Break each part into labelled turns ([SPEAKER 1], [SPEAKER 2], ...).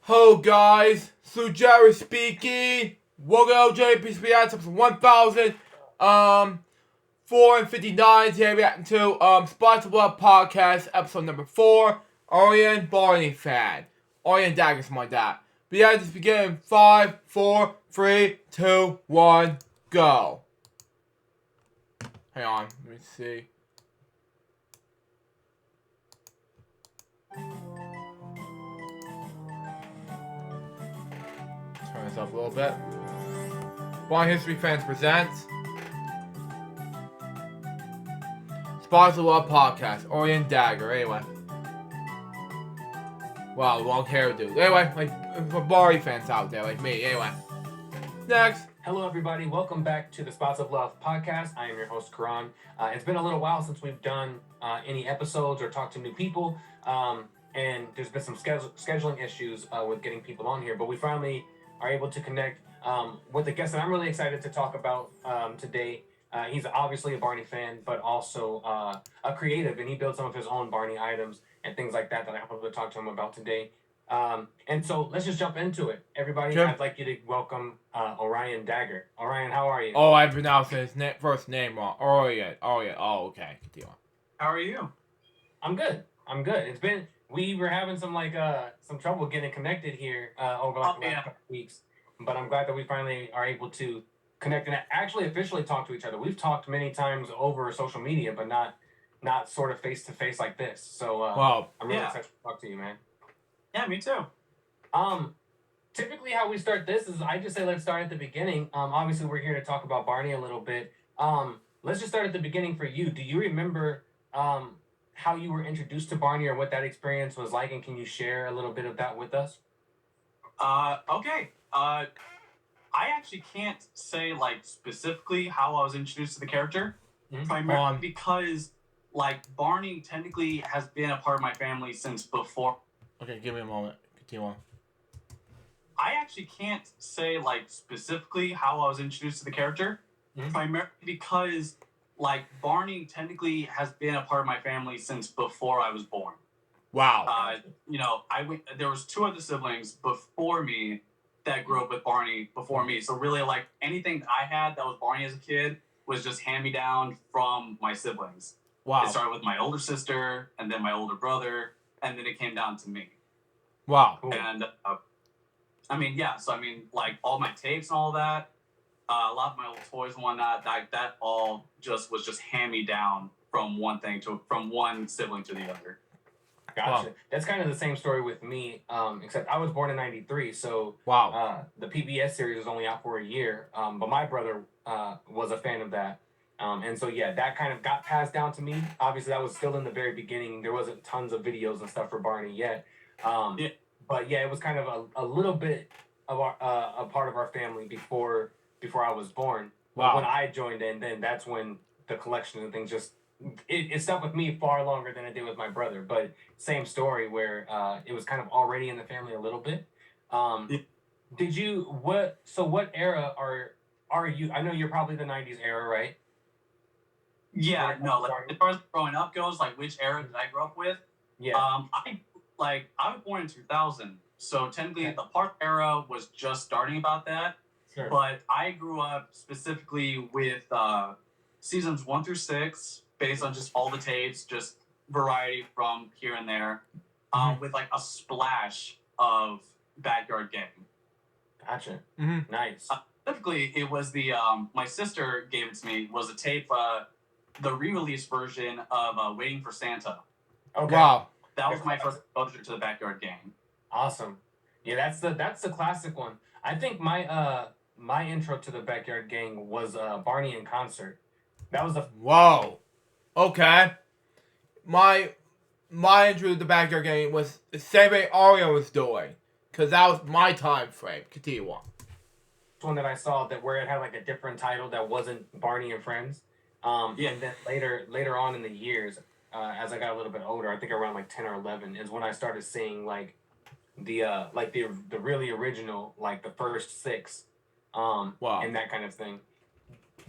[SPEAKER 1] Hello guys, Jerry speaking. Welcome to LJPCBM episode 459. Today reacting to Spots of Love podcast episode number 4. Orian Barney fan. Orian Dagger, something like that. But yeah, just begin in 5, 4, 3, 2, 1, go. Hang on, let me see. Turn this up a little bit. Barney History Fans presents Spots of Love podcast, Orian Dagger. Anyway. Wow, long hairdo. Anyway, for Barney fans out there like me. Anyway. Next.
[SPEAKER 2] Hello, everybody. Welcome back to the Spots of Love podcast. I am your host, Karan. It's been a little while since we've done any episodes or talked to new people. And there's been some scheduling issues with getting people on here. But we finally are able to connect with a guest that I'm really excited to talk about today. He's obviously a Barney fan, but also a creative. And he builds some of his own Barney items and things like that I hope to talk to him about today. And so let's just jump into it. Everybody, sure. I'd like you to welcome Orian Dagger. Orian, how are you?
[SPEAKER 1] Oh, I pronounced his first name wrong. Orian. Oh, okay. Continue on.
[SPEAKER 3] How are you?
[SPEAKER 2] I'm good. We were having some trouble getting connected here over the last couple weeks. But I'm glad that we finally are able to connect and actually officially talk to each other. We've talked many times over social media, but not sort of face to face like this. So
[SPEAKER 1] wow.
[SPEAKER 2] I'm really excited to talk to you, man.
[SPEAKER 3] Yeah, me too.
[SPEAKER 2] Typically how we start this is I just say let's start at the beginning. Obviously we're here to talk about Barney a little bit. Let's just start at the beginning for you. Do you remember how you were introduced to Barney or what that experience was like, and can you share a little bit of that with us?
[SPEAKER 3] Okay. I actually can't say specifically how I was introduced to the character, primarily because Barney technically has been a part of my family since before.
[SPEAKER 1] Okay, give me a moment. Continue on.
[SPEAKER 3] I actually can't say specifically how I was introduced to the character, primarily because Barney technically has been a part of my family since before I was born.
[SPEAKER 1] Wow.
[SPEAKER 3] There was 2 other siblings before me that grew up with Barney before me. So really anything that I had that was Barney as a kid was just hand me down from my siblings.
[SPEAKER 1] Wow.
[SPEAKER 3] It started with my older sister and then my older brother, and then it came down to me.
[SPEAKER 1] Wow.
[SPEAKER 3] And all my tapes and all that, a lot of my old toys and whatnot, that all was just hand me down from one sibling to the other.
[SPEAKER 2] Gotcha. Wow. That's kind of the same story with me, except I was born in '93, so
[SPEAKER 1] wow.
[SPEAKER 2] The PBS series was only out for a year, but my brother was a fan of that. And so, yeah, that kind of got passed down to me. Obviously, that was still in the very beginning. There wasn't tons of videos and stuff for Barney yet. But, yeah, it was kind of a little bit of a part of our family before I was born.
[SPEAKER 1] Wow.
[SPEAKER 2] But when I joined in, then that's when the collection and things just... It stuck with me far longer than it did with my brother. But same story where it was kind of already in the family a little bit. What era are you... I know you're probably the 90s era, right?
[SPEAKER 3] Yeah, no, as far as growing up goes, which era did I grow up with?
[SPEAKER 2] Yeah.
[SPEAKER 3] I was born in 2000, so technically the Park era was just starting about that.
[SPEAKER 2] Sure.
[SPEAKER 3] But I grew up specifically with seasons 1 through 6, based on just all the tapes, just variety from here and there, with a splash of Backyard Gang.
[SPEAKER 2] Gotcha.
[SPEAKER 1] Mm-hmm.
[SPEAKER 2] Nice.
[SPEAKER 3] Specifically, it was my sister gave it to me, was a tape, the re-release version of Waiting for Santa.
[SPEAKER 1] Okay. Wow.
[SPEAKER 3] That was my first exposure to the Backyard Gang.
[SPEAKER 2] Awesome. Yeah, that's the classic one. I think my intro to the Backyard Gang was Barney in concert. That was
[SPEAKER 1] Whoa. Okay. My intro to the Backyard Gang was the same way Orian was doing, because that was my time frame. Continue on.
[SPEAKER 2] One that I saw where it had a different title that wasn't Barney and Friends. And then later on in the years, as I got a little bit older, I think around 10 or 11 is when I started seeing the really original, the first 6,
[SPEAKER 1] wow,
[SPEAKER 2] and that kind of thing.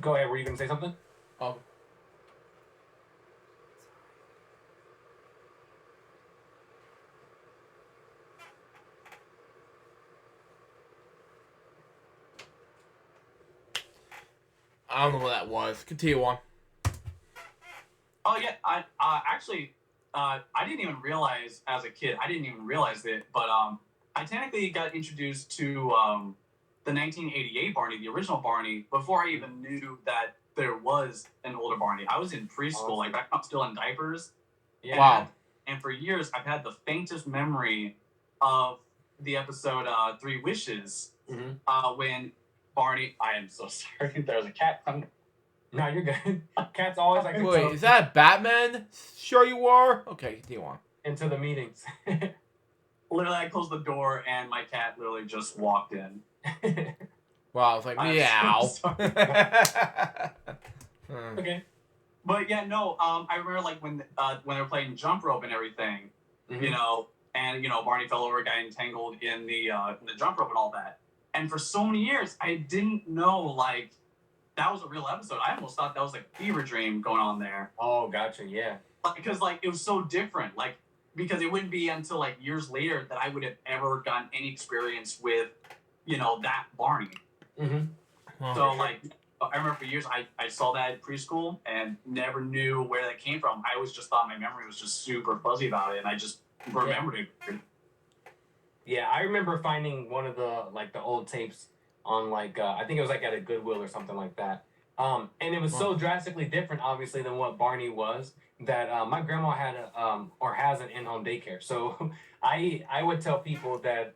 [SPEAKER 2] Go ahead. Were you gonna say something?
[SPEAKER 1] Oh. I don't know what that was. Continue on.
[SPEAKER 3] Oh yeah, I actually I didn't even realize as a kid. I didn't even realize it, but I technically got introduced to the 1988 Barney, the original Barney, before I even knew that there was an older Barney. I was in preschool, like back when I was still in diapers.
[SPEAKER 2] Yeah.
[SPEAKER 1] Wow.
[SPEAKER 3] And for years, I've had the faintest memory of the episode Three Wishes, when Barney. I am so sorry. There was a cat coming.
[SPEAKER 2] No, you're good. Cats always like to
[SPEAKER 1] Wait, is that a Batman? Sure you are? Okay, continue on.
[SPEAKER 2] into the meetings.
[SPEAKER 3] Literally, I closed the door and my cat literally just walked in.
[SPEAKER 1] Wow, I was like,
[SPEAKER 3] I'm
[SPEAKER 1] meow.
[SPEAKER 3] so
[SPEAKER 2] Okay.
[SPEAKER 3] But yeah, no. I remember like when they were playing jump rope and everything, you know, and Barney fell over, got entangled in the jump rope and all that. And for so many years, I didn't know like that was a real episode. I almost thought that was like a fever dream going on there.
[SPEAKER 2] Oh, gotcha. Yeah.
[SPEAKER 3] Because like it was so different. Like because it wouldn't be until like years later that I would have ever gotten any experience with, that Barney. So like I remember for years I saw that in preschool and never knew where that came from. I always just thought my memory was just super fuzzy about it, and I just remembered it.
[SPEAKER 2] Yeah, I remember finding one of the old tapes on I think it was like at a Goodwill or something like that. And it was so drastically different, obviously, than what Barney was, that my grandma had or has an in-home daycare. So I would tell people that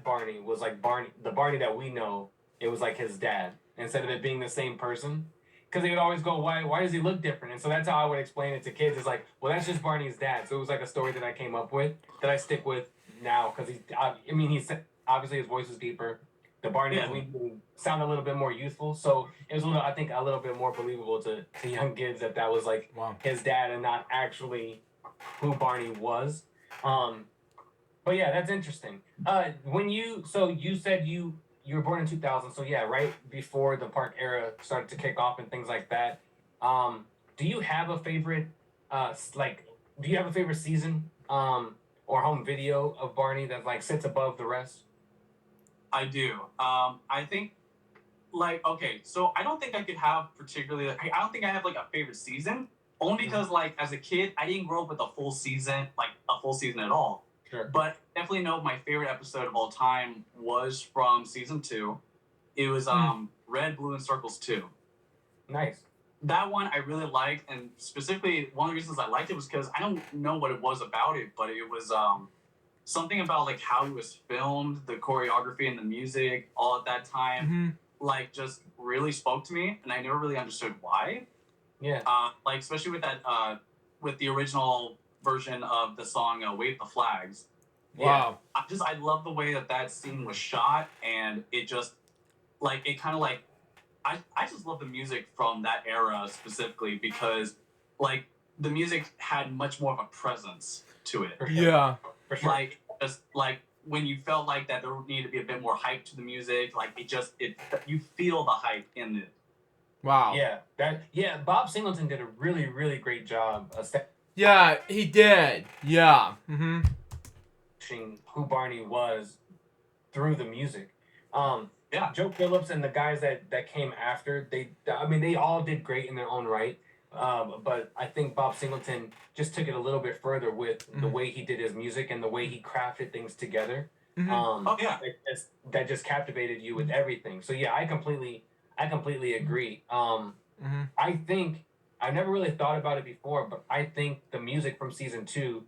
[SPEAKER 2] Barney was like the Barney that we know. It was like his dad instead of it being the same person. Because they would always go, why does he look different? And so that's how I would explain it to kids. It's like, well, that's just Barney's dad. So it was like a story that I came up with that I stick with now. Because he's obviously his voice is deeper. The Barney that we knew sounded a little bit more youthful. So it was I think a little bit more believable to young kids that was like his dad and not actually who Barney was. But yeah, that's interesting. You said you were born in 2000, so yeah, right before the park era started to kick off and things like that. Do you have a favorite, season, or home video of Barney that like sits above the rest?
[SPEAKER 3] I do. I think, okay, so I don't think I could have particularly. I don't think I have like a favorite season, only because like as a kid I didn't grow up with a full season at all.
[SPEAKER 2] Sure.
[SPEAKER 3] But definitely know my favorite episode of all time was from season 2. It was Red, Blue, and Circles 2.
[SPEAKER 2] Nice.
[SPEAKER 3] That one I really liked, and specifically one of the reasons I liked it was because I don't know what it was about it, but it was something about like how it was filmed, the choreography and the music, all at that time, like just really spoke to me, and I never really understood why.
[SPEAKER 2] Yeah.
[SPEAKER 3] Like especially with that with the original version of the song "Wave the Flags."
[SPEAKER 1] Wow.
[SPEAKER 3] Yeah, I love the way that scene was shot, and it just it kind of I just love the music from that era specifically because like the music had much more of a presence to it.
[SPEAKER 2] For sure.
[SPEAKER 1] Yeah.
[SPEAKER 2] For sure.
[SPEAKER 3] Like just like when you felt like that there needed to be a bit more hype to the music, like you feel the hype in it.
[SPEAKER 1] Wow.
[SPEAKER 2] Yeah. Bob Singleton did a really, really great job
[SPEAKER 1] Yeah, he did. Yeah.
[SPEAKER 2] who Barney was through the music.
[SPEAKER 3] Yeah.
[SPEAKER 2] Joe Phillips and the guys that came after, they all did great in their own right. But I think Bob Singleton just took it a little bit further with the way he did his music and the way he crafted things together. That just captivated you with everything. So yeah, I completely agree. I think I've never really thought about it before, but I think the music from season 2,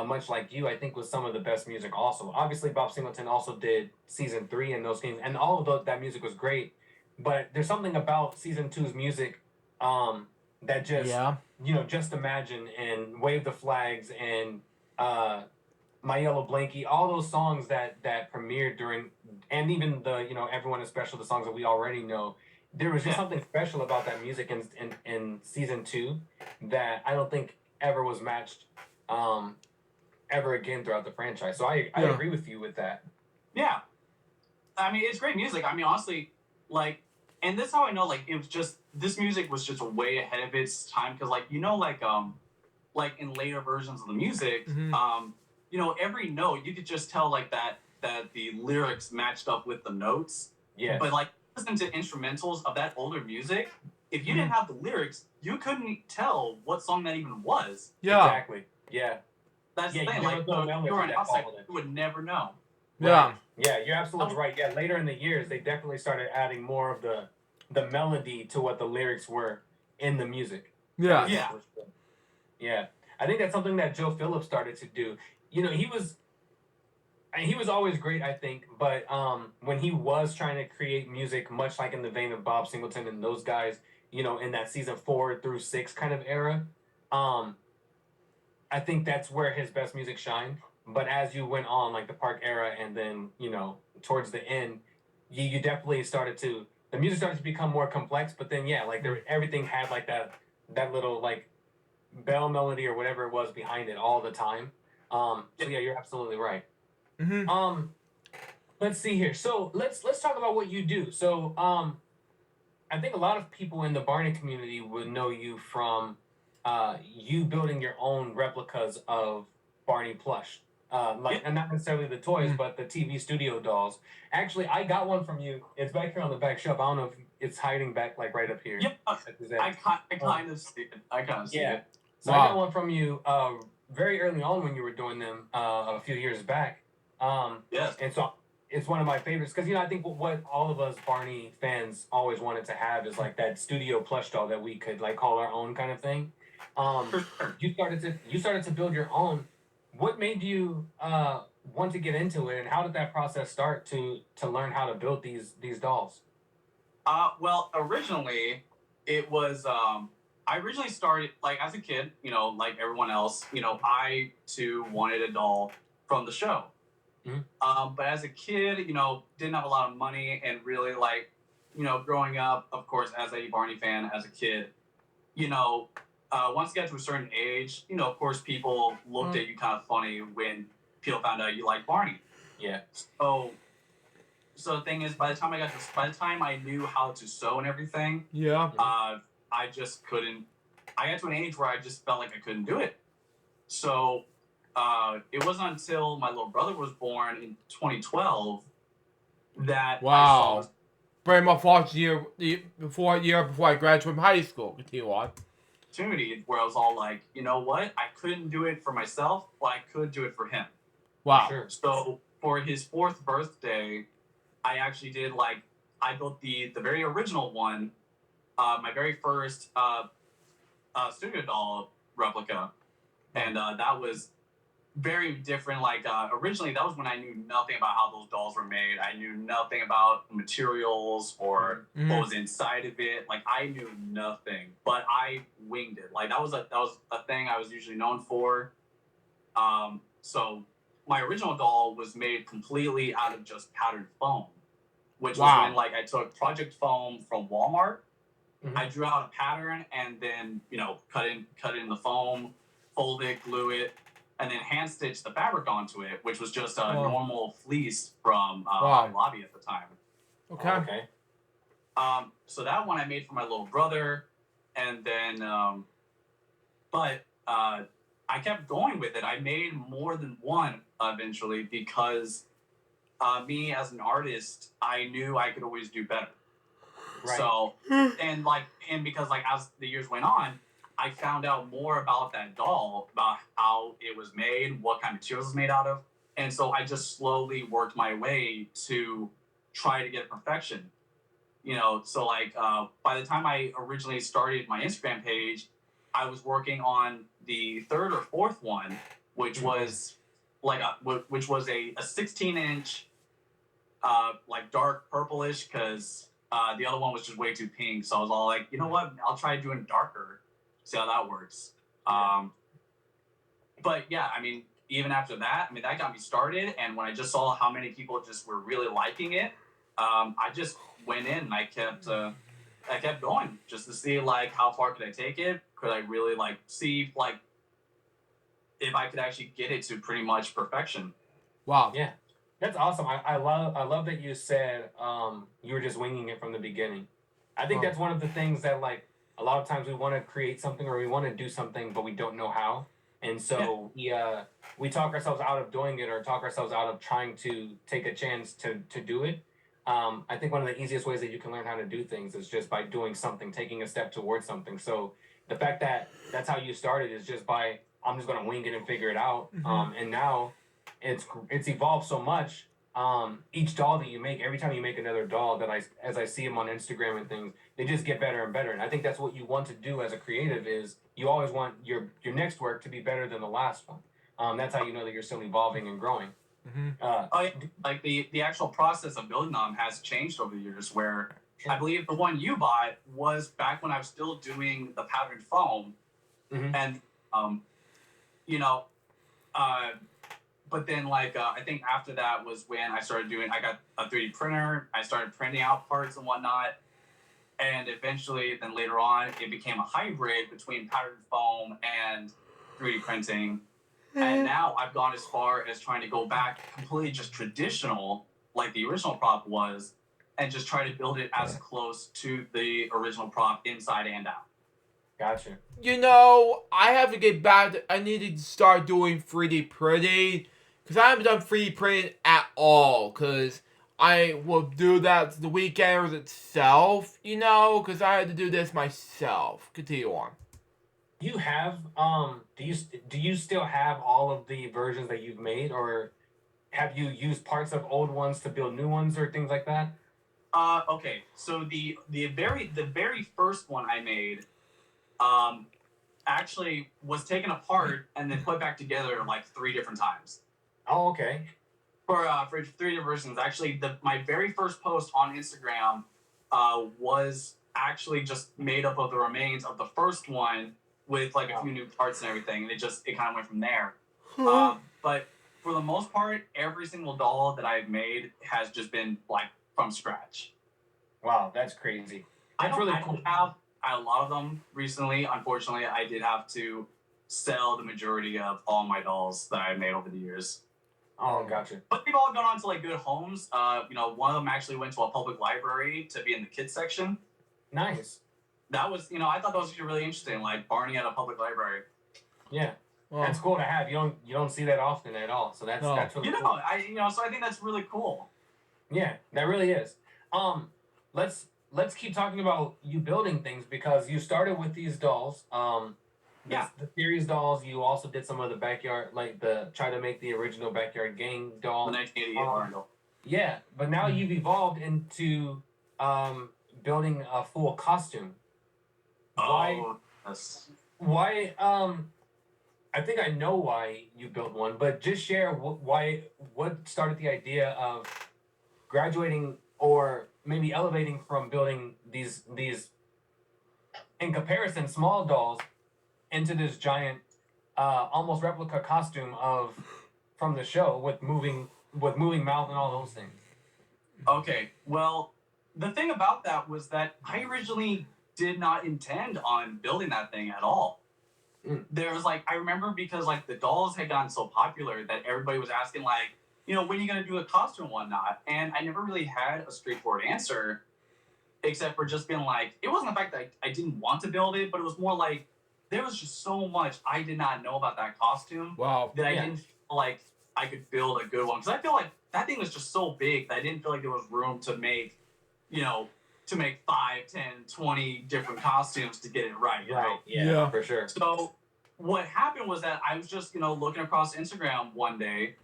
[SPEAKER 2] much like you, I think was some of the best music also. Obviously, Bob Singleton also did season 3 and those games, and all of that music was great. But there's something about season 2's music that just, Just Imagine and Wave the Flags and My Yellow Blankie, all those songs that premiered during, and even the, Everyone is Special, the songs that we already know. There was just something special about that music in season 2 that I don't think ever was matched ever again throughout the franchise. So I agree with you with that.
[SPEAKER 3] Yeah. I mean, it's great music. I mean, honestly, and this is how I know, it was just, this music was just way ahead of its time. Because, in later versions of the music, every note, you could just tell, that the lyrics matched up with the notes.
[SPEAKER 2] Yeah.
[SPEAKER 3] But, listen to instrumentals of that older music, if you
[SPEAKER 2] Mhm.
[SPEAKER 3] didn't have the lyrics, you couldn't tell what song that even was.
[SPEAKER 1] Yeah.
[SPEAKER 2] Exactly. Yeah.
[SPEAKER 3] That's the
[SPEAKER 2] Yeah,
[SPEAKER 3] thing.
[SPEAKER 2] there
[SPEAKER 3] Like,
[SPEAKER 2] was no
[SPEAKER 3] if
[SPEAKER 2] melody
[SPEAKER 3] you were an
[SPEAKER 2] that
[SPEAKER 3] outsider,
[SPEAKER 2] followed it.
[SPEAKER 3] you would never know.
[SPEAKER 1] Yeah.
[SPEAKER 2] Right. Yeah, you're absolutely right. Yeah, later in the years, they definitely started adding more of the melody to what the lyrics were in the music.
[SPEAKER 1] Yeah.
[SPEAKER 3] Yeah.
[SPEAKER 2] For sure. Yeah. I think that's something that Joe Phillips started to do. You know, he was always great, I think, but when he was trying to create music, much like in the vein of Bob Singleton and those guys, you know, in that season 4 through 6 kind of era, um, I think that's where his best music shined. But as you went on, like the Park era, and then you know towards the end, you definitely started to the music started to become more complex. But then yeah, like everything had like that little like bell melody or whatever it was behind it all the time. So yeah, you're absolutely right.
[SPEAKER 1] Mm-hmm.
[SPEAKER 2] Let's see here. So let's talk about what you do. So I think a lot of people in the Barney community would know you from you building your own replicas of Barney plush. And not necessarily the toys, but the TV studio dolls. Actually, I got one from you. It's back here on the back shelf. I don't know if it's hiding back like right up here.
[SPEAKER 3] Yep. I kind of see it. I kind of see it.
[SPEAKER 2] So I got one from you very early on when you were doing them a few years back.
[SPEAKER 3] Yes.
[SPEAKER 2] And so it's one of my favorites because you know I think what all of us Barney fans always wanted to have is like that studio plush doll that we could like call our own kind of thing. You started to build your own. What made you want to get into it, and how did that process start to learn how to build these dolls?
[SPEAKER 3] Well, originally it was I originally started like as a kid, you know, like everyone else, you know, I too wanted a doll from the show. But as a kid, you know, didn't have a lot of money and really like, you know, growing up, of course, as a Barney fan as a kid, you know, once you get to a certain age, you know, of course, people looked at you kind of funny when people found out you like Barney.
[SPEAKER 2] Yeah.
[SPEAKER 3] So the thing is, by the time I knew how to sew and everything,
[SPEAKER 1] Yeah.
[SPEAKER 3] I just couldn't. I got to an age where I just felt like I couldn't do it. So it wasn't until my little brother was born in 2012 that I saw this
[SPEAKER 1] Very much last year before I graduated from high school. Continue on.
[SPEAKER 3] opportunity where I was all like, you know what? I couldn't do it for myself, but I could do it for him.
[SPEAKER 1] Wow.
[SPEAKER 2] Sure.
[SPEAKER 3] So for his 4th birthday, I actually did like I built the very original one, my very first studio doll replica, and that was very different. Like originally, that was when I knew nothing about how those dolls were made. I knew nothing about materials or what was inside of it. Like I knew nothing, but I winged it. Like that was a thing I was usually known for. So my original doll was made completely out of just powdered foam, which was when like I took project foam from Walmart. I drew out a pattern and then you know cut it in the foam, fold it, glue it, and then hand stitch the fabric onto it, which was just a normal fleece from Hobby Lobby at the time.
[SPEAKER 1] Okay.
[SPEAKER 3] So that one I made for my little brother, and then I kept going with it. I made more than one eventually because me as an artist, I knew I could always do better. Right. So and because like as the years went on, I found out more about that doll, about how it was made, what kind of materials it was made out of, and so I just slowly worked my way to try to get perfection. You know, so like by the time I originally started my Instagram page, I was working on the 3rd or 4th one, which was like a 16-inch, like dark purplish, because the other one was just way too pink. So I was all like, you know what? I'll try doing darker, see how that works. But yeah, I mean, even after that, I mean, that got me started. And when I just saw how many people just were really liking it, I just went in and I kept going just to see like how far could I take it? Could I really like see like if I could actually get it to pretty much perfection?
[SPEAKER 1] Wow.
[SPEAKER 2] Yeah. That's awesome. I love that you said you were just winging it from the beginning. I think that's one of the things that like a lot of times we want to create something or we want to do something but we don't know how. And so we talk ourselves out of doing it or talk ourselves out of trying to take a chance to do it. I think one of the easiest ways that you can learn how to do things is just by doing something, taking a step towards something. So the fact that that's how you started is just by I'm just gonna wing it and figure it out. And now it's evolved so much. Each doll that you make, every time you make another doll, as I see them on Instagram and things, they just get better and better. And I think that's what you want to do as a creative is you always want your next work to be better than the last one. That's how you know that you're still evolving and growing.
[SPEAKER 3] Like the actual process of building them has changed over the years. Where I believe the one you bought was back when I was still doing the powdered foam, and you know, but then I think after that was when I got a 3D printer. I started printing out parts and whatnot, and eventually, then later on, it became a hybrid between powdered foam and 3D printing. And now I've gone as far as trying to go back completely just traditional, like the original prop was, and just try to build it as close to the original prop inside and out.
[SPEAKER 2] Gotcha.
[SPEAKER 1] You know, I have to get back. I need to start doing 3D printing because I haven't done 3D printing at all. Because I will do that the weekend itself. You know, because I had to do this myself. Continue on.
[SPEAKER 2] You have do you still have all of the versions that you've made, or have you used parts of old ones to build new ones or things like that?
[SPEAKER 3] Okay. So the very first one I made actually was taken apart and then put back together like 3 different times.
[SPEAKER 2] Oh, okay.
[SPEAKER 3] For 3 different versions. Actually, my very first post on Instagram was actually just made up of the remains of the first one with like a few new parts and everything, and it kind of went from there. But for the most part, every single doll that I've made has just been like from scratch.
[SPEAKER 2] Wow, that's crazy.
[SPEAKER 3] I don't have a lot of them recently. Unfortunately, I did have to sell the majority of all my dolls that I made over the years.
[SPEAKER 2] Oh, gotcha.
[SPEAKER 3] But they've all gone on to like good homes. One of them actually went to a public library to be in the kids section.
[SPEAKER 2] Nice.
[SPEAKER 3] That was, I thought that was really interesting, like Barney at a public library.
[SPEAKER 2] Yeah, that's cool to have. You don't see that often at all, so that's really cool.
[SPEAKER 3] So I think that's really cool.
[SPEAKER 2] Yeah, that really is. Let's keep talking about you building things because you started with these dolls. The series dolls. You also did some of the backyard, try to make the original backyard gang doll.
[SPEAKER 3] The 1988 barn doll.
[SPEAKER 2] Yeah, but now you've evolved into building a full costume. Why? I think I know why you built one, but just share what started the idea of graduating or maybe elevating from building these in comparison small dolls into this giant almost replica costume from the show with moving mouth and all those things.
[SPEAKER 3] Okay, well, the thing about that was that I originally did not intend on building that thing at all. There was I remember because the dolls had gotten so popular that everybody was asking when are you going to do a costume and whatnot? And I never really had a straightforward answer except for just being it wasn't the fact that I didn't want to build it, but it was more there was just so much I did not know about that costume that I didn't feel like I could build a good one. Because I feel like that thing was just so big that I didn't feel like there was room to make, to make 5, 10, 20 different costumes to get it right.
[SPEAKER 2] Right. Yeah, for sure.
[SPEAKER 3] So what happened was that I was just, looking across Instagram one day.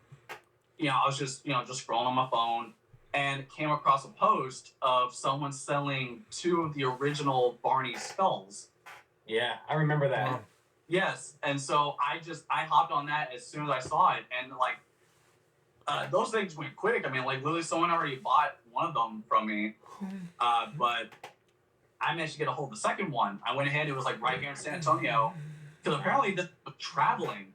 [SPEAKER 3] I was just scrolling on my phone and came across a post of someone selling 2 of the original Barney skulls.
[SPEAKER 2] Yeah, I remember that.
[SPEAKER 3] Wow. Yes, and so I hopped on that as soon as I saw it, and those things went quick. I mean, literally someone already bought one of them from me, but I managed to get a hold of the second one. I went ahead, it was right here in San Antonio, because apparently this was traveling.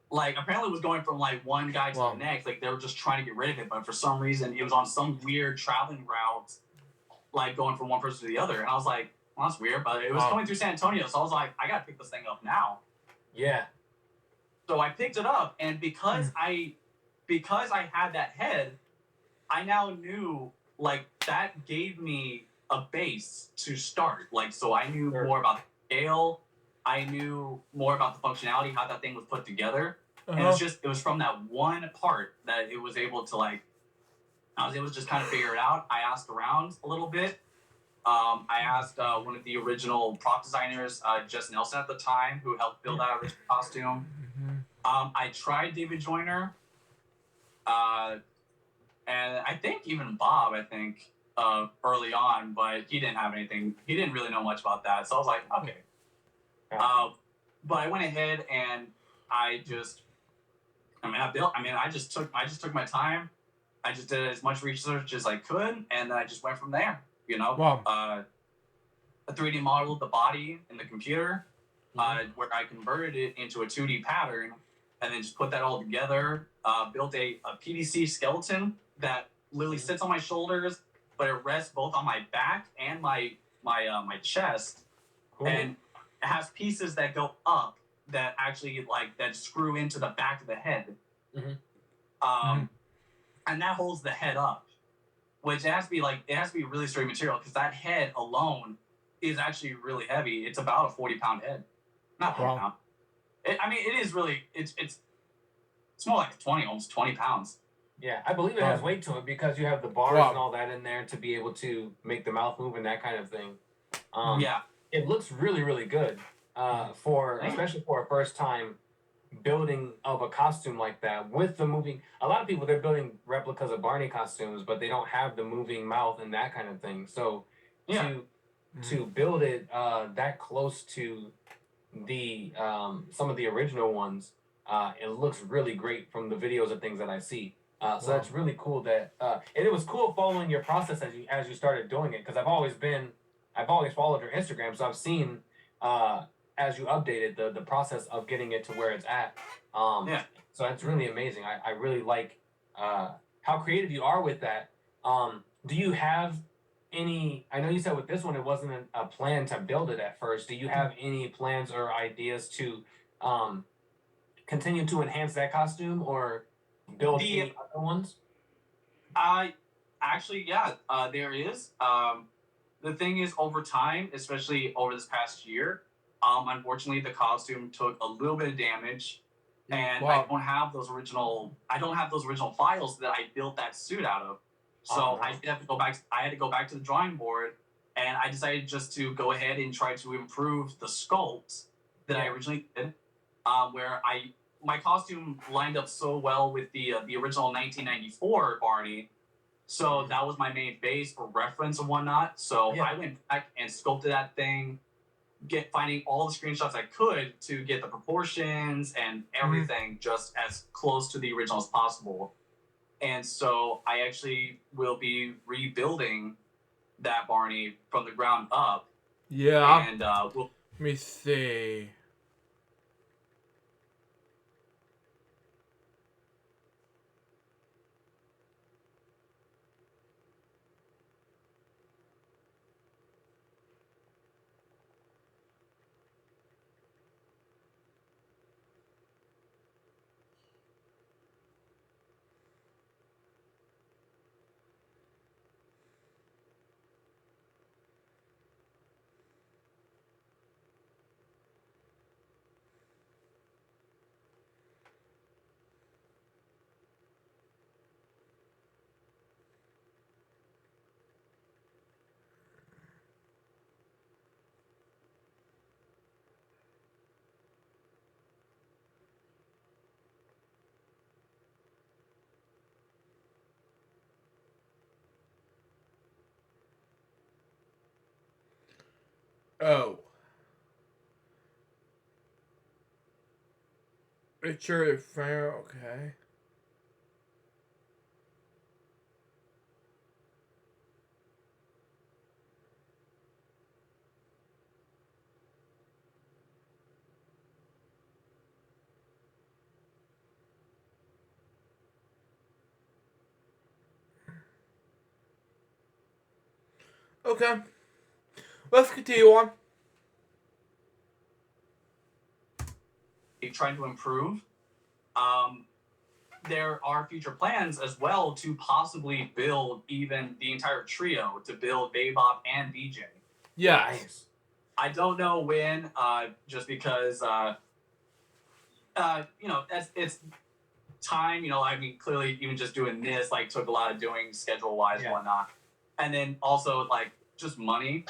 [SPEAKER 3] Apparently it was going from one guy to the next. They were just trying to get rid of it, but for some reason it was on some weird traveling route, going from one person to the other. And I was like, well, that's weird, but it was coming through San Antonio, so I was like, I gotta pick this thing up now.
[SPEAKER 2] Yeah.
[SPEAKER 3] So I picked it up, and because I had that head, I now knew that gave me a base to start. So I knew more about the scale, I knew more about the functionality, how that thing was put together. And it was from that one part that it was able to I was able to just kind of figure it out. I asked around a little bit. I asked one of the original prop designers, Jess Nelson at the time, who helped build that original costume. I tried David Joyner, and I think even Bob, early on, but he didn't have anything. He didn't really know much about that. So I was like, okay. But I went ahead and I just took my time. I just did as much research as I could, and then I just went from there.
[SPEAKER 1] Wow.
[SPEAKER 3] A 3D model of the body in the computer, where I converted it into a 2D pattern, and then just put that all together. Built a PVC skeleton that literally sits on my shoulders, but it rests both on my back and my chest, and it has pieces that go up that actually that screw into the back of the head. And that holds the head up, which it has to be really sturdy material, because that head alone is actually really heavy. It's about a 40-pound head, not 40 pound. It is really it's more like 20, almost 20 pounds.
[SPEAKER 2] Yeah, I believe it has weight to it because you have the bars and all that in there to be able to make the mouth move and that kind of thing. It looks really, really good especially for a first time building of a costume like that with the moving. A lot of people, they're building replicas of Barney costumes, but they don't have the moving mouth and that kind of thing. So to build it that close to the some of the original ones, it looks really great from the videos and things that I see. So that's really cool that and it was cool following your process as you started doing it, because I've always followed your Instagram, so I've seen as you updated the process of getting it to where it's at. So that's really amazing. I really like how creative you are with that. Do you have any, I know you said with this one it wasn't a plan to build it at first. Do you have any plans or ideas to continue to enhance that costume or build any other ones?
[SPEAKER 3] There is. The thing is, over time, especially over this past year, unfortunately, the costume took a little bit of damage, and I don't have those original files that I built that suit out of. So I had to go back to the drawing board, and I decided just to go ahead and try to improve the sculpt that I originally did, where my costume lined up so well with the original 1994 Barney. So that was my main base for reference and whatnot. So I went back and sculpted that thing, finding all the screenshots I could to get the proportions and everything just as close to the original as possible. And so I actually will be rebuilding that Barney from the ground up.
[SPEAKER 1] Yeah.
[SPEAKER 3] And
[SPEAKER 1] let me see. Oh. Richard Fair, okay. Okay. Let's continue on.
[SPEAKER 3] Trying to improve. There are future plans as well to possibly build even the entire trio, to build Bebop and BJ.
[SPEAKER 1] Yes.
[SPEAKER 3] I don't know when, just because, it's time. I mean, clearly even just doing this like took a lot of doing schedule-wise and whatnot. And then also like just money,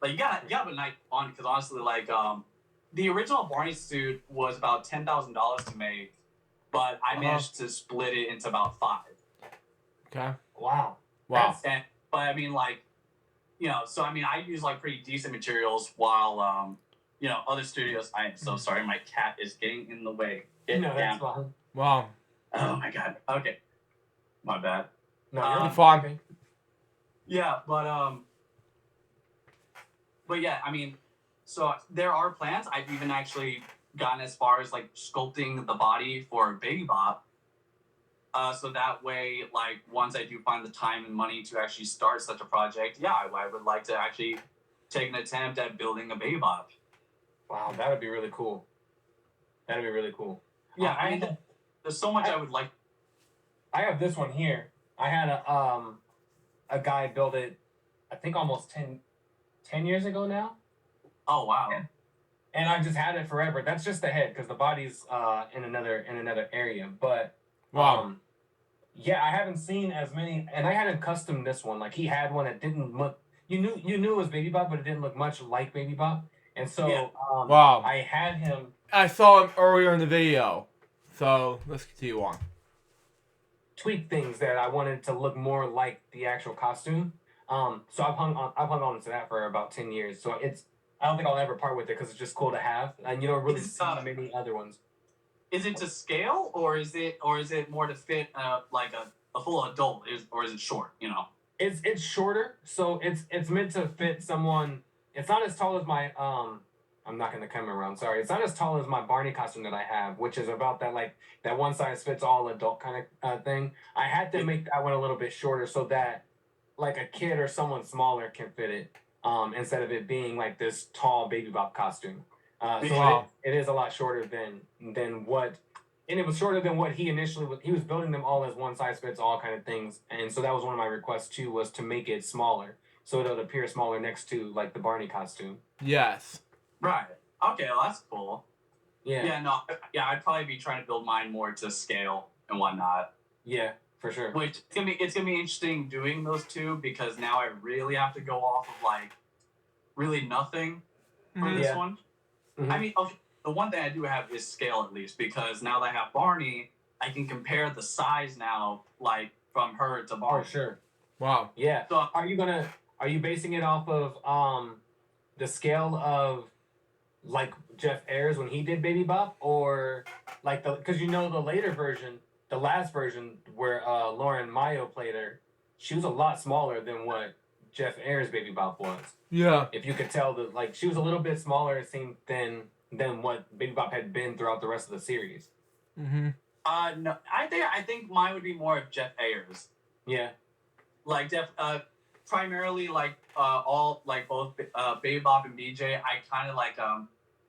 [SPEAKER 3] like you got a night on because honestly, like the original Barney suit was about $10,000 to make, but I managed to split it into about 5.
[SPEAKER 1] Okay.
[SPEAKER 2] Wow.
[SPEAKER 1] Wow.
[SPEAKER 3] But I mean, like, so I mean, I use like pretty decent materials while other studios. I am so sorry, my cat is getting in the way.
[SPEAKER 2] That's fine.
[SPEAKER 1] Wow.
[SPEAKER 3] Oh my god. Okay. My bad.
[SPEAKER 2] No,
[SPEAKER 1] you're fine.
[SPEAKER 3] Yeah, but yeah, I mean, so there are plans. I've even actually gotten as far as like sculpting the body for Baby Bop. So that way, like once I do find the time and money to actually start such a project, yeah, I would like to actually take an attempt at building a Baby Bop.
[SPEAKER 2] Wow, that would be really cool. That'd be really cool.
[SPEAKER 3] Yeah, I mean, there's so much I would like.
[SPEAKER 2] I have this one here. I had a guy build it, I think almost 10 years ago now.
[SPEAKER 3] Oh wow!
[SPEAKER 2] And I just had it forever. That's just the head because the body's in another area. But
[SPEAKER 1] wow.
[SPEAKER 2] Yeah, I haven't seen as many. And I hadn't custom this one. Like he had one that didn't look. You knew it was Baby Bop, but it didn't look much like Baby Bop. And so
[SPEAKER 1] wow.
[SPEAKER 2] I had him.
[SPEAKER 1] I saw him earlier in the video. So let's continue on.
[SPEAKER 2] Tweak things that I wanted to look more like the actual costume. So I've hung on to that for about 10 years. So I don't think I'll ever part with it because it's just cool to have, and you don't really see many other ones.
[SPEAKER 3] Is it to scale, or is it more to fit like a full adult, or is it short?
[SPEAKER 2] It's shorter, so it's meant to fit someone. It's not as tall as my I'm knocking the camera around. Sorry, it's not as tall as my Barney costume that I have, which is about that one size fits all adult kind of thing. I had to make that one a little bit shorter so that like a kid or someone smaller can fit it. Instead of it being like this tall Baby Bop costume. So it is a lot shorter than what, and it was shorter than what he initially was. He was building them all as one size fits all kind of things, and so that was one of my requests too, was to make it smaller so it would appear smaller next to like the Barney costume.
[SPEAKER 1] Yes.
[SPEAKER 3] Right. Okay, well that's cool.
[SPEAKER 2] Yeah.
[SPEAKER 3] Yeah. No. Yeah, I'd probably be trying to build mine more to scale and whatnot.
[SPEAKER 2] Yeah. For sure.
[SPEAKER 3] Which it's gonna be interesting doing those two because now I really have to go off of like really nothing for this one. Mm-hmm. I mean, okay, the one thing I do have is scale at least because now that I have Barney, I can compare the size now, like from her to Barney.
[SPEAKER 2] Oh sure.
[SPEAKER 1] Wow.
[SPEAKER 2] Yeah. So are you basing it off of the scale of like Jeff Ayres when he did Baby Bop, or like because the later version, the last version where Lauren Mayo played her, she was a lot smaller than what Jeff Ayres' Baby Bop was.
[SPEAKER 1] Yeah.
[SPEAKER 2] If you could tell that, like, she was a little bit smaller, it seemed, than what Baby Bop had been throughout the rest of the series.
[SPEAKER 1] Mm-hmm.
[SPEAKER 3] No, I think mine would be more of Jeff Ayres.
[SPEAKER 2] Yeah.
[SPEAKER 3] Like primarily like all like both Baby Bop and BJ. I kind of like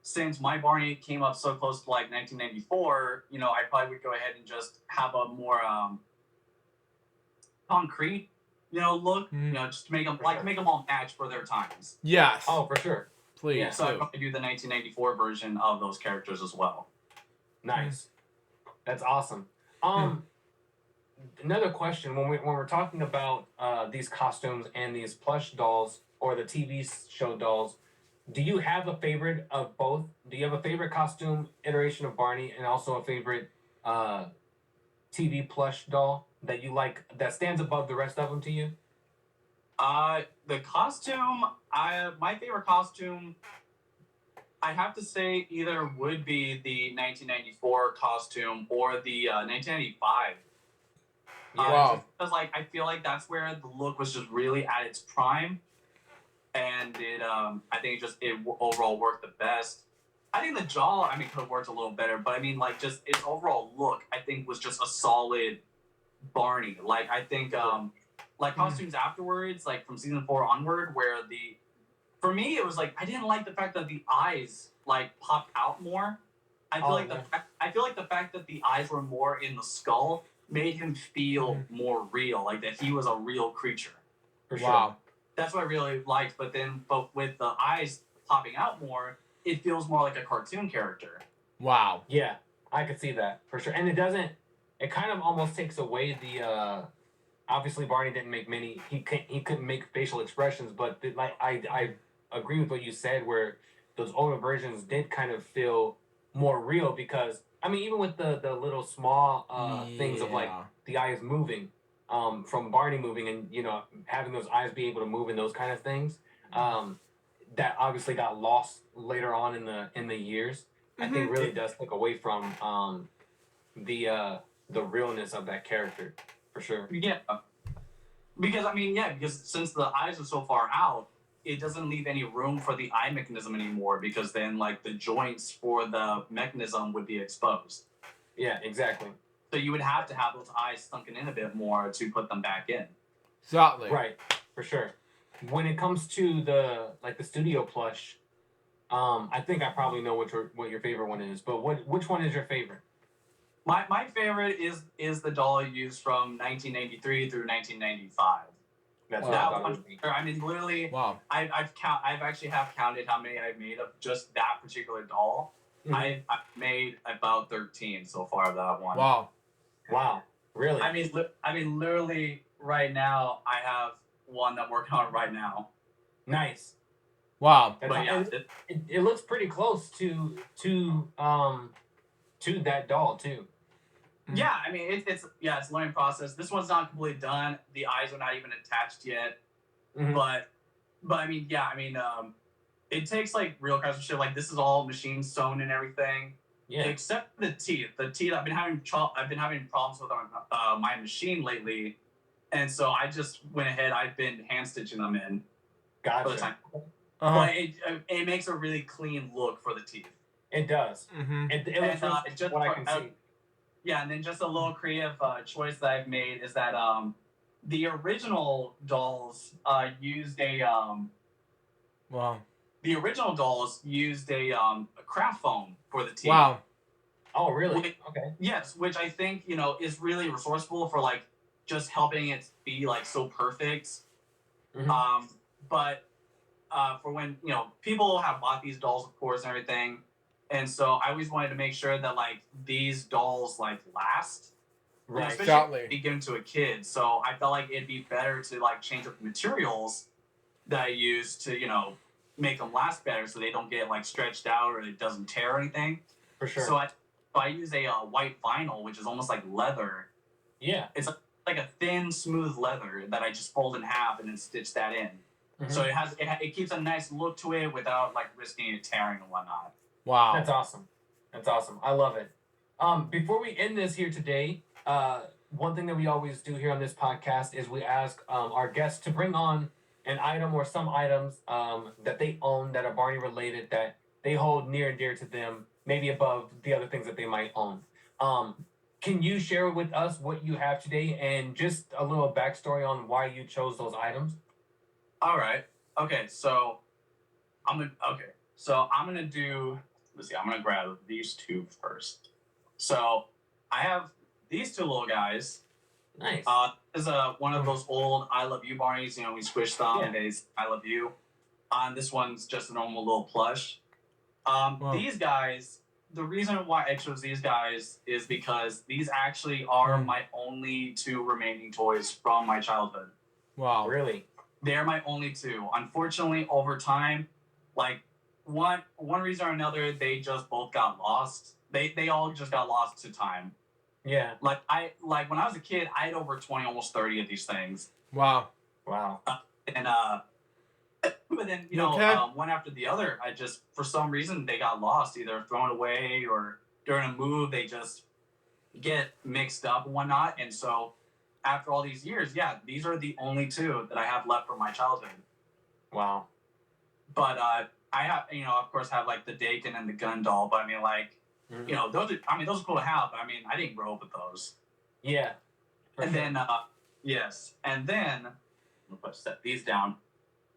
[SPEAKER 3] since my Barney came up so close to like 1994, I probably would go ahead and just have a more concrete, look, just to make them make them all match for their times.
[SPEAKER 1] Yes.
[SPEAKER 2] Oh, for sure.
[SPEAKER 1] Please.
[SPEAKER 3] Yeah, so I probably do the 1994 version of those characters as well.
[SPEAKER 2] Nice. That's awesome. Another question: when we're talking about these costumes and these plush dolls or the TV show dolls, do you have a favorite of both? Do you have a favorite costume iteration of Barney and also a favorite TV plush doll that you like that stands above the rest of them to you?
[SPEAKER 3] The costume, my favorite costume, I have to say either would be the 1994 costume or the 1995.
[SPEAKER 1] Wow.
[SPEAKER 3] Just because, like, I feel like that's where the look was just really at its prime, and I think it overall worked the best. I think the jaw, could have worked a little better, but like just its overall look, I think was just a solid Barney. Like I think like costumes afterwards, like from season 4 onward, where for me it was like I didn't like the fact that the eyes like popped out more. I feel like the fact that the eyes were more in the skull made him feel more real, like that he was a real creature.
[SPEAKER 2] For sure.
[SPEAKER 1] Wow.
[SPEAKER 3] That's what I really liked. But with the eyes popping out more, it feels more like a cartoon character.
[SPEAKER 1] Wow.
[SPEAKER 2] Yeah, I could see that for sure. And it doesn't. it kind of almost takes away the. Obviously, Barney didn't make many. He couldn't make facial expressions, but I agree with what you said, where those older versions did kind of feel more real because I mean, even with the little small things of like the eyes moving, from Barney moving, and having those eyes be able to move and those kind of things, that obviously got lost later on in the years. I think really does take away from the realness of that character for sure.
[SPEAKER 3] Yeah, because since the eyes are so far out, it doesn't leave any room for the eye mechanism anymore, because then like the joints for the mechanism would be exposed.
[SPEAKER 2] Yeah, exactly.
[SPEAKER 3] So you would have to have those eyes sunken in a bit more to put them back in.
[SPEAKER 1] Exactly.
[SPEAKER 2] Right, for sure. When it comes to the studio plush, I think I probably know what your favorite one is, but which one is your favorite?
[SPEAKER 3] My favorite is the doll used from 1993 through 1995.
[SPEAKER 2] That's
[SPEAKER 3] that one. I mean, literally.
[SPEAKER 1] Wow.
[SPEAKER 3] I've actually have counted how many I've made of just that particular doll. Mm-hmm. I've made about 13 so far of that one.
[SPEAKER 2] Wow. Really?
[SPEAKER 3] I mean, literally right now I have one that I'm working on right now.
[SPEAKER 2] Nice.
[SPEAKER 1] Wow.
[SPEAKER 3] But yeah,
[SPEAKER 2] it looks pretty close to that doll too.
[SPEAKER 3] Yeah, I mean it's a learning process. This one's not completely done. The eyes are not even attached yet. Mm-hmm. But I mean, it takes like real craftsmanship. Like this is all machine sewn and everything.
[SPEAKER 2] Yeah.
[SPEAKER 3] Except the teeth. The teeth I've been having problems with my machine lately, and so I just went ahead. I've been hand stitching them in.
[SPEAKER 2] Gotcha.
[SPEAKER 3] For the time. But it makes a really clean look for the teeth.
[SPEAKER 2] It does.
[SPEAKER 1] Mm-hmm.
[SPEAKER 2] It looks just what I can see.
[SPEAKER 3] Yeah, and then just a little creative choice that I've made is that the original dolls used a The original dolls used a craft foam for the teeth.
[SPEAKER 1] Wow.
[SPEAKER 2] Oh, really? Okay.
[SPEAKER 3] Yes, which I think is really resourceful for like just helping it be like so perfect. Mm-hmm. But for when people have bought these dolls, of course, and everything. And so I always wanted to make sure that like these dolls like last,
[SPEAKER 2] right?
[SPEAKER 3] Especially be given to a kid. So I felt like it'd be better to like change up the materials that I use to make them last better, so they don't get like stretched out or it doesn't tear or anything.
[SPEAKER 2] For sure.
[SPEAKER 3] So I use a white vinyl, which is almost like leather.
[SPEAKER 2] Yeah.
[SPEAKER 3] It's like a thin, smooth leather that I just fold in half and then stitch that in. Mm-hmm. So it keeps a nice look to it without like risking it tearing and whatnot.
[SPEAKER 1] Wow.
[SPEAKER 2] That's awesome. I love it. Before we end this here today, one thing that we always do here on this podcast is we ask our guests to bring on an item or some items that they own that are Barney related, that they hold near and dear to them, maybe above the other things that they might own. Can you share with us what you have today and just a little backstory on why you chose those items?
[SPEAKER 3] All right. Okay. So I'm gonna do. Let's see. I'm gonna grab these two first. So I have these two little guys.
[SPEAKER 2] Nice.
[SPEAKER 3] This is one of those old "I Love You" Barneys. We squish them and it's "I Love You." This one's just a normal little plush. These guys. The reason why I chose these guys is because these actually are my only two remaining toys from my childhood.
[SPEAKER 1] Wow.
[SPEAKER 2] Really?
[SPEAKER 3] They're my only two. Unfortunately, over time, like one reason or another, they just both got lost. They all just got lost to time.
[SPEAKER 2] Yeah.
[SPEAKER 3] Like when I was a kid, I had over 20, almost 30 of these things.
[SPEAKER 1] Wow.
[SPEAKER 3] But then one after the other, I just for some reason they got lost, either thrown away or during a move they just get mixed up and whatnot. And so after all these years, these are the only two that I have left from my childhood.
[SPEAKER 2] Wow.
[SPEAKER 3] But I have, of course, have like the Dagger and the gun doll. But I mean, like, those are cool to have. But I mean, I didn't grow up with those.
[SPEAKER 2] Yeah.
[SPEAKER 3] Then, yes. And then, let's set these down.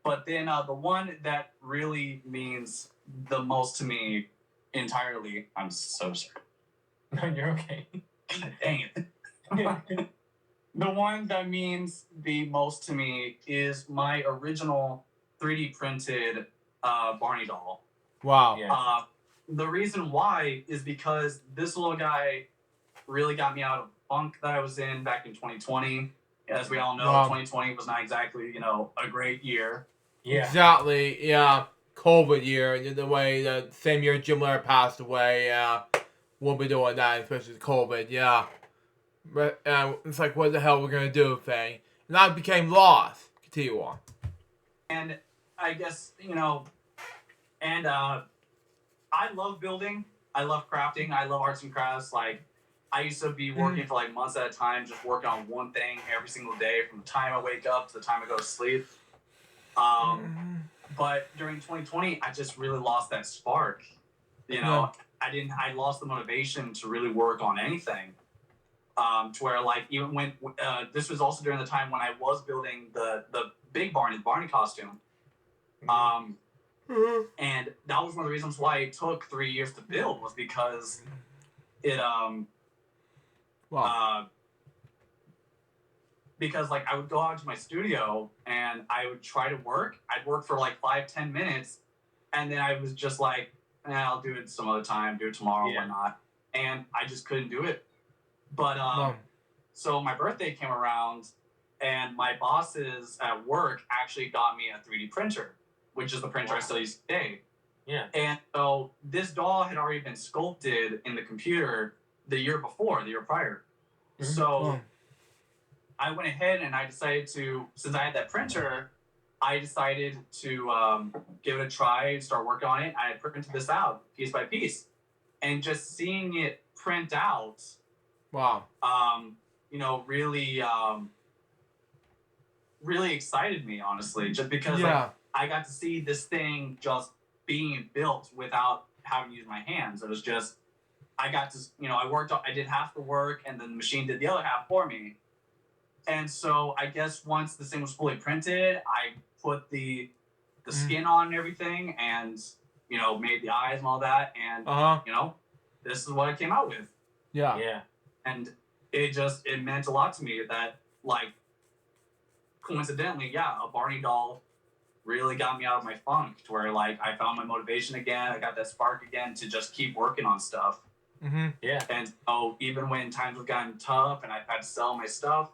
[SPEAKER 3] But then the one that really means the most to me entirely, I'm so sorry.
[SPEAKER 2] No, you're okay.
[SPEAKER 3] God dang it. The one that means the most to me is my original 3D printed Barney doll.
[SPEAKER 1] Wow.
[SPEAKER 2] Yeah.
[SPEAKER 3] The reason why is because this little guy really got me out of funk that I was in back in 2020. As we all know, 2020 was not exactly, a great year.
[SPEAKER 1] Yeah. Exactly. Yeah. COVID year. The way the same year Jim Lair passed away. Yeah. We'll be doing that, especially with COVID. Yeah. But it's like, what the hell we're gonna do thing. And I became lost. Continue on.
[SPEAKER 3] And I guess, and I love building. I love crafting. I love arts and crafts. Like, I used to be working for like months at a time, just working on one thing every single day from the time I wake up to the time I go to sleep. But during 2020, I just really lost that spark. I lost the motivation to really work on anything. To where, like, even when this was also during the time when I was building the big Barney costume. And that was one of the reasons why it took 3 years to build, was because it because like I would go out to my studio and I would try to work. I'd work for like 5-10 minutes, and then I was just like, I'll do it some other time, do it tomorrow, why not? And I just couldn't do it. But so my birthday came around, and my bosses at work actually got me a 3D printer, which is the printer I still use today.
[SPEAKER 2] Yeah.
[SPEAKER 3] And so this doll had already been sculpted in the computer the year prior. So I went ahead and I decided to, since I had that printer, I decided to give it a try and start working on it. I printed this out piece by piece, and just seeing it print out, really excited me, honestly, just because like, I got to see this thing just being built without having to use my hands. It was just, I got to, I did half the work, and then the machine did the other half for me. And so I guess once this thing was fully printed, I put the skin on and everything, and, made the eyes and all that. And, this is what I came out with.
[SPEAKER 1] Yeah.
[SPEAKER 2] Yeah.
[SPEAKER 3] And it meant a lot to me that, like, coincidentally, a Barney doll really got me out of my funk, to where, like, I found my motivation again. I got that spark again to just keep working on stuff.
[SPEAKER 2] Yeah.
[SPEAKER 3] And even when times have gotten tough and I've had to sell my stuff,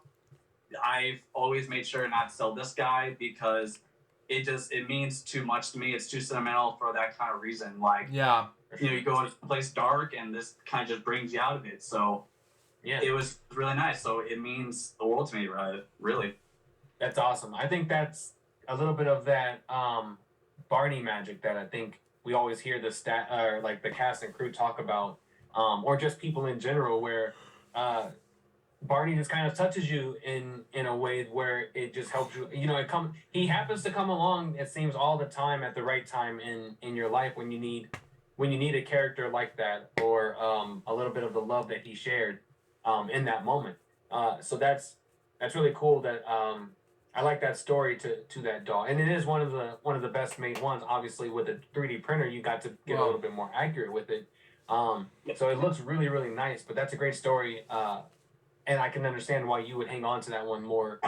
[SPEAKER 3] I've always made sure not to sell this guy, because it means too much to me. It's too sentimental for that kind of reason. Like, you go to a place dark, and this kind of just brings you out of it. So it was really nice. So it means the world to me, right? Really.
[SPEAKER 2] That's awesome. I think that's a little bit of that Barney magic that I think we always hear the cast and crew talk about, or just people in general, where Barney just kind of touches you in a way where it just helps you. He happens to come along, it seems, all the time at the right time in your life when you need a character like that, or a little bit of the love that he shared in that moment. So that's really cool. That I like that story to that doll, and it is one of the best made ones. Obviously, with a 3D printer, you got to get a little bit more accurate with it. So it looks really, really nice. But that's a great story. And I can understand why you would hang on to that one more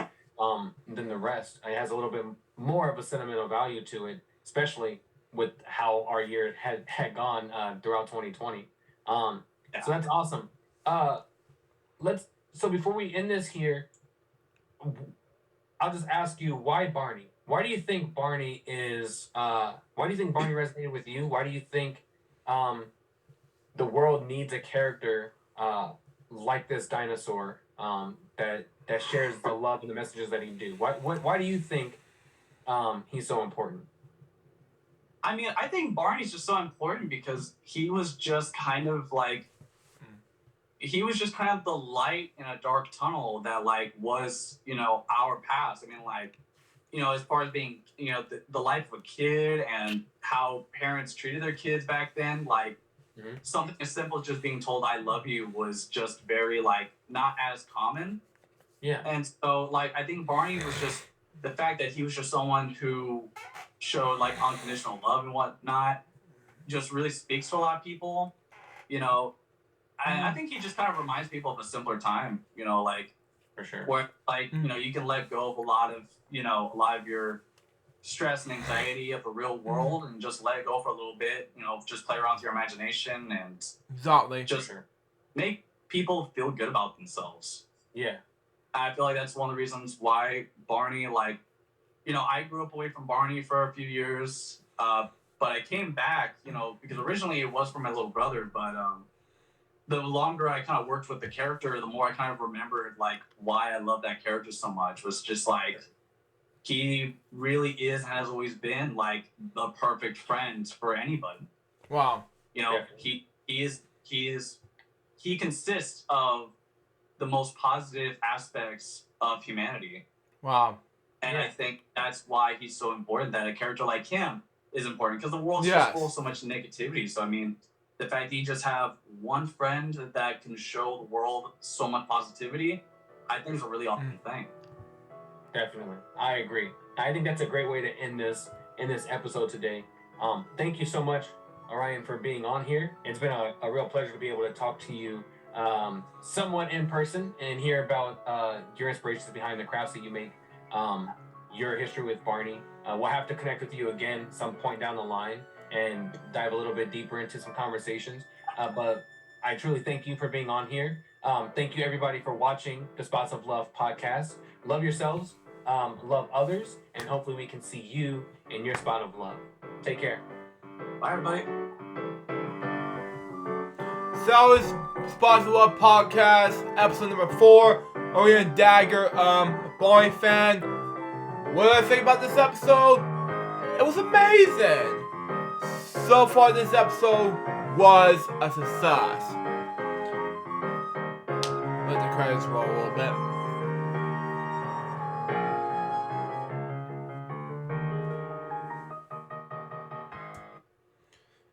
[SPEAKER 2] than the rest. It has a little bit more of a sentimental value to it, especially with how our year had gone throughout 2020. So that's awesome. So before we end this here, I'll just ask you, why Barney? Why do you think Barney resonated with you? Why do you think the world needs a character like this dinosaur that shares the love and the messages that he do? Why do you think he's so important?
[SPEAKER 3] I mean, I think Barney's just so important because he was just kind of like, the light in a dark tunnel that, like, was, our past. I mean, like, as far as being, the life of a kid and how parents treated their kids back then, like, something as simple as just being told I love you was just very, like, not as common.
[SPEAKER 2] Yeah.
[SPEAKER 3] And so, like, I think Barney was just the fact that he was just someone who showed, like, unconditional love and whatnot, just really speaks to a lot of people. I think he just kind of reminds people of a simpler time, like,
[SPEAKER 2] for sure,
[SPEAKER 3] where, like, you can let go of a lot of your stress and anxiety of the real world and just let it go for a little bit, just play around with your imagination and
[SPEAKER 1] exactly
[SPEAKER 3] just make people feel good about themselves.
[SPEAKER 2] Yeah.
[SPEAKER 3] I feel like that's one of the reasons why Barney, like, you know, I grew up away from Barney for a few years, but I came back, you know, because originally it was for my little brother, but the longer I kind of worked with the character, the more I kind of remembered, like, why I love that character so much was just, like, he really is and has always been, like, the perfect friend for anybody.
[SPEAKER 1] Wow.
[SPEAKER 3] You know, he consists of the most positive aspects of humanity.
[SPEAKER 1] Wow.
[SPEAKER 3] And I think that's why he's so important, that a character like him is important, because the world's just full of so much negativity. So, I mean, the fact that you just have one friend that can show the world so much positivity, I think is a really awesome thing.
[SPEAKER 2] Definitely. I agree. I think that's a great way to end this episode today. Thank you so much, Orian, for being on here. It's been a real pleasure to be able to talk to you somewhat in person and hear about your inspirations behind the crafts that you make, your history with Barney. We'll have to connect with you again some point down the line and dive a little bit deeper into some conversations. But I truly thank you for being on here. Thank you, everybody, for watching the Spots of Love podcast. Love yourselves, love others, and hopefully we can see you in your spot of love. Take care.
[SPEAKER 3] Bye, everybody.
[SPEAKER 1] So that was Spots of Love podcast, episode number 4. Orian Dagger, Barney fan. What did I think about this episode? It was amazing. So far, this episode was a success. Let the credits roll a little bit.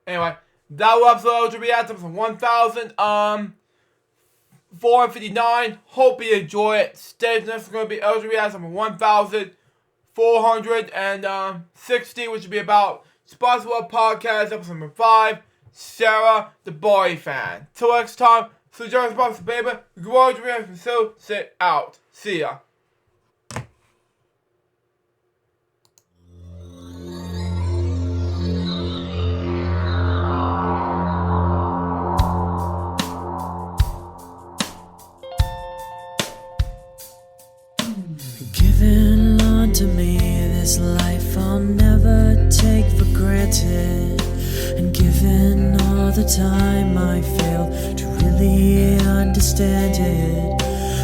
[SPEAKER 1] Anyway, that was episode to react to from 1,459. Hope you enjoy it. Stay tuned. Next is going to be LJ react from 1,460, which will be about Spots of Love podcast episode number 5. Sarah, the Barney fan. Till next time, so Jerry's Box of Baby. Grow to react from so sit out. See ya.
[SPEAKER 4] Given unto me this life I'll never take for granted, and given all the time I failed to really understand it,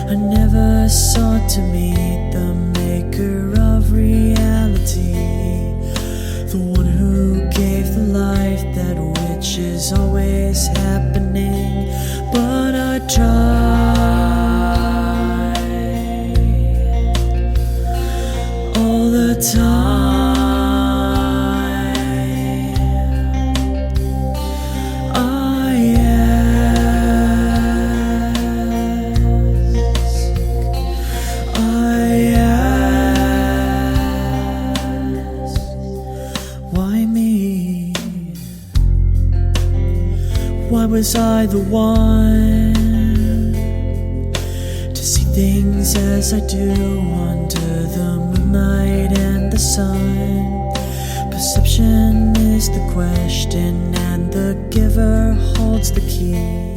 [SPEAKER 4] I never sought to meet the maker of reality, the one who gave the life that which is always happening, but I tried all the time. I ask, why me? Why was I the one to see things as I do under the moonlight and the sun? Perception is the question, and the giver holds the key.